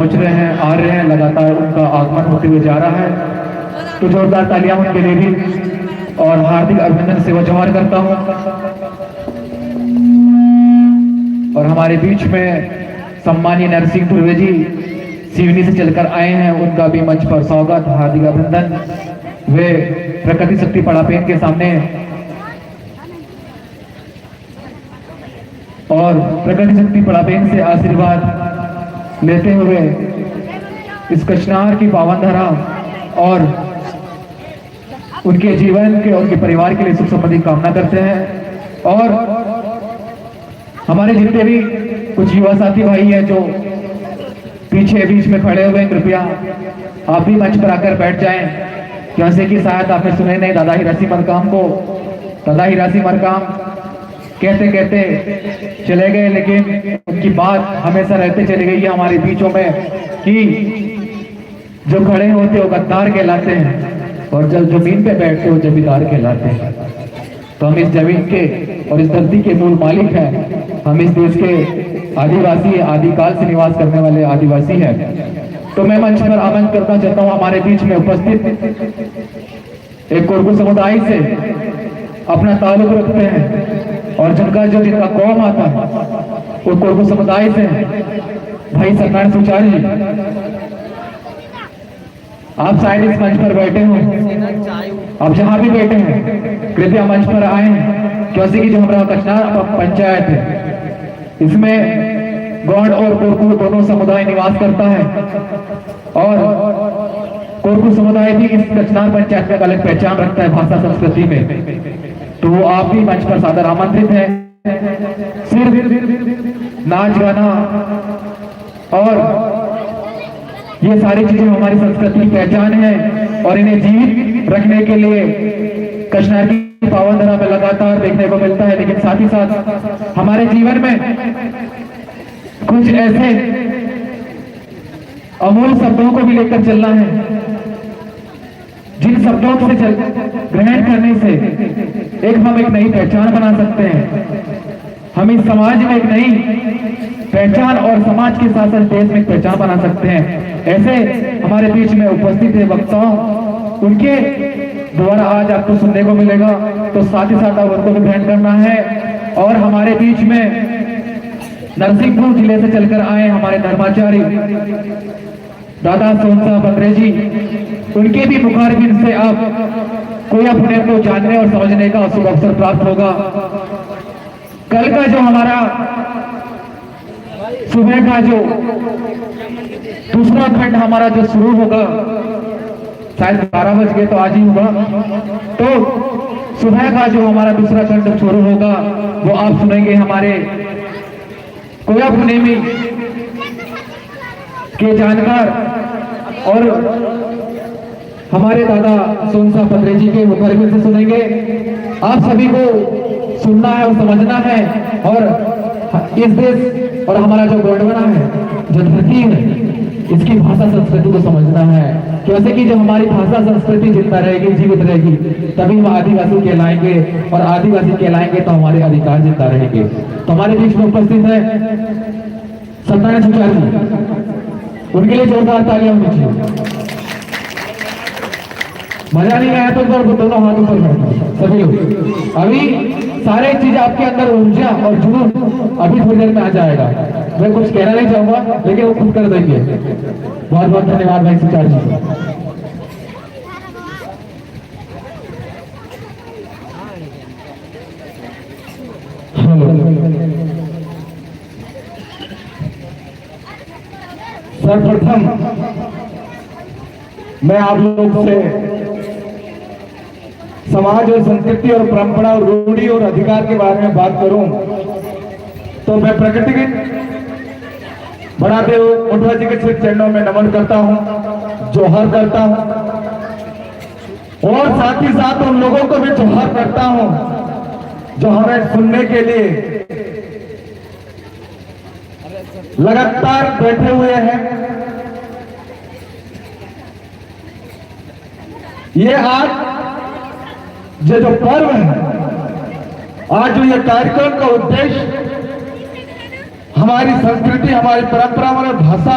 पहुंच रहे हैं, आ रहे हैं, लगातार उनका आगमन होते हुए जा रहा है। तो जोरदार तालियां उनके लिए भी और हार्दिक अभिनंदन सेवा जोहार करता हूं। और हमारे बीच में सम्मानीय नरसिंह पूर्वे जी सिवनी से चलकर आए हैं, उनका भी मंच पर स्वागत, हार्दिक अभिनंदन। वे प्रकृति शक्ति पड़ापेन के सामने और प्रकृति शक्ति पड़ापेन से आशीर्वाद लेते हुए इस कचनार की पावन धरा और उनके जीवन के और उनके परिवार के लिए सुख समृद्धि कामना करते हैं। और हमारे जितने भी कुछ युवा साथी भाई हैं जो पीछे बीच में खड़े हुए हैं, कृपया आप भी मंच पर आकर बैठ जाएं, जैसे कि शायद आपने सुने नहीं दादा हीरासी मरकाम को। दादा हीरासी मरकाम कहते कहते चले गए, लेकिन उनकी बात हमेशा रहते चली गई है हमारे बीचों में कि जो खड़े होते हो गद्दार कहलाते हैं और जब जमीन पे बैठते हो जमींदार कहलाते हैं। तो हम इस जमीन के और इस धरती के मूल मालिक हैं, हम इस देश के आदिवासी, आदिकाल से निवास करने वाले आदिवासी हैं। तो मैं मंच पर आमंत्रित करना चाहता हूँ हमारे बीच में उपस्थित एक कोरकू समुदाय से अपना ताल्लुक रखते हैं और जिनका कौम आता है वो कोरकू समुदाय से भाई सत्यनारायण सुचार जी। आप शायद इस मंच पर बैठे हो, आप जहां भी बैठे हैं कृपया मंच पर आए, क्योंकि जो हमारा कचनार पंचायत है इसमें गौड़ और कोरकू दोनों समुदाय निवास करता है और कोरकू समुदाय भी इस कचनार पंचायत में अलग पहचान रखता है भाषा संस्कृति में। तो आप भी मंच पर सादर आमंत्रित हैं। सिर्फ नाच गाना और ये सारी चीजें हमारी संस्कृति की पहचान है और इन्हें जीवित रखने के लिए कचनार की पावन धरा में लगातार देखने को मिलता है। लेकिन साथ ही साथ हमारे जीवन में कुछ ऐसे अमूल शब्दों को भी लेकर चलना है जिन शब्दों से ग्रहण करने से हम एक नई पहचान बना सकते हैं। हम इस समाज में एक नई पहचान और समाज के साथ साथ देश में एक पहचान बना सकते हैं। ऐसे हमारे बीच में उपस्थित है वक्ताओं, उनके द्वारा आज आपको सुनने को मिलेगा, तो साथ ही साथ आप उनको भी ग्रहण करना है। और हमारे बीच में नरसिंहपुर जिले से चलकर आए हमारे धर्माचार्य दादा सोनसा बंद्रे जी, उनके भी मुखारबिंद से आप कोई अपने को जानने और समझने का शुभ अवसर प्राप्त होगा। कल का जो हमारा सुबह का जो दूसरा खंड हमारा जो शुरू होगा, शायद 12 बज गए तो आज ही होगा, तो सुबह का जो हमारा दूसरा खंड शुरू होगा वो आप सुनेंगे हमारे कोया पुनेमी के जानकार और हमारे दादा सोनसा बंद्रे जी के मुखारबिंद से सुनेंगे। आप सभी को सुनना है और समझना है और इस देश और हमारा जो गौंडवना है, जो धरती है, इसकी भाषा संस्कृति को समझना है। क्योंकि कि जब हमारी भाषा संस्कृति जिंदा रहेगी, जीवित रहेगी, तभी हम आदिवासी कहलाएंगे और आदिवासी कहलाएंगे तो हमारे अधिकार जिंदा रहेंगे। तो हमारे बीच में उपस्थित है सत्यनारायण सुचार जी, उनके लिए जोरदार तालियां होनी चाहिए। मजा नहीं आया तो दोनों हाथ ऊपर करना सभी लोग। अभी सारे चीज आपके अंदर ऊर्जा और जुनून अभी थोड़ी देर में आ जाएगा। मैं कुछ कहना नहीं चाहूंगा लेकिन वो खुद कर देंगे। बहुत बहुत धन्यवाद भाई सुचार जी। सर्वप्रथम मैं आप लोग से समाज और संस्कृति और परंपरा और रूढ़ी और अधिकार के बारे में बात करूं तो मैं प्रकृति के बनादेव मुंडवा जी के श्री चरणों में नमन करता हूं, जोहर करता हूं और साथ ही साथ उन लोगों को भी जोहर करता हूं जो हमें सुनने के लिए लगातार बैठे हुए हैं। ये आज जो पर्व है, आज जो ये कार्यक्रम का उद्देश्य हमारी संस्कृति, हमारी परंपरा, हमारी भाषा